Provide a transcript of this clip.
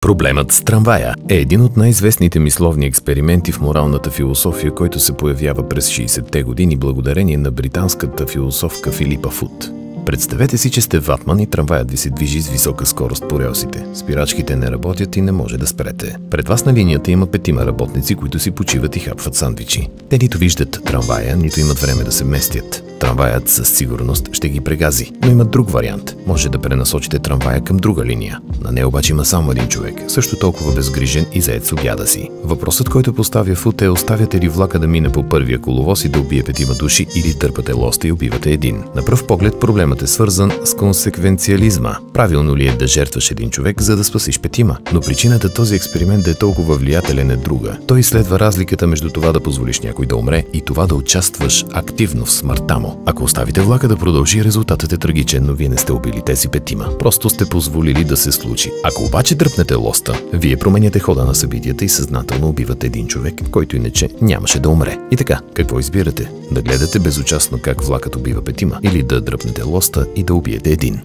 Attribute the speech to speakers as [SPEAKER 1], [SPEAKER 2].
[SPEAKER 1] Проблемът с трамвая е един от най-известните мисловни експерименти в моралната философия, който се появява през 60-те години благодарение на британската философка Филипа Фут. Представете си, че сте ватман и трамваят ви се движи с висока скорост по релсите. Спирачките не работят и не може да спрете. Пред вас на линията има 5 работници, които си почиват и хапват сандвичи. Те нито виждат трамвая, нито имат време да се местят. Трамваят със сигурност ще ги прегази, но има друг вариант. Може да пренасочите трамвая към друга линия. На нея обаче има само един човек, също толкова безгрижен и зает с обяда си. Въпросът, който поставя Фут, е: оставяте ли влака да мине по първия коловоз и да убие 5 души, или дърпате лоста и убивате един? На пръв поглед проблемът е свързан с консеквенциализма. Правилно ли е да жертваш един човек, за да спасиш 5? Но причината този експеримент да е толкова влиятелен е друга. Той изследва разликата между това да позволиш някой да умре и това да участваш активно в смъртта му. Ако оставите влака да продължи, резултатът е трагичен, но вие не сте убили тези 5. Просто сте позволили да се случи. Ако обаче дръпнете лоста, вие променяте хода на събитията и съзнателно убивате един човек, който иначе нямаше да умре. И така, какво избирате? Да гледате безучастно как влакът убива 5 или да дръпнете лоста и да убиете един?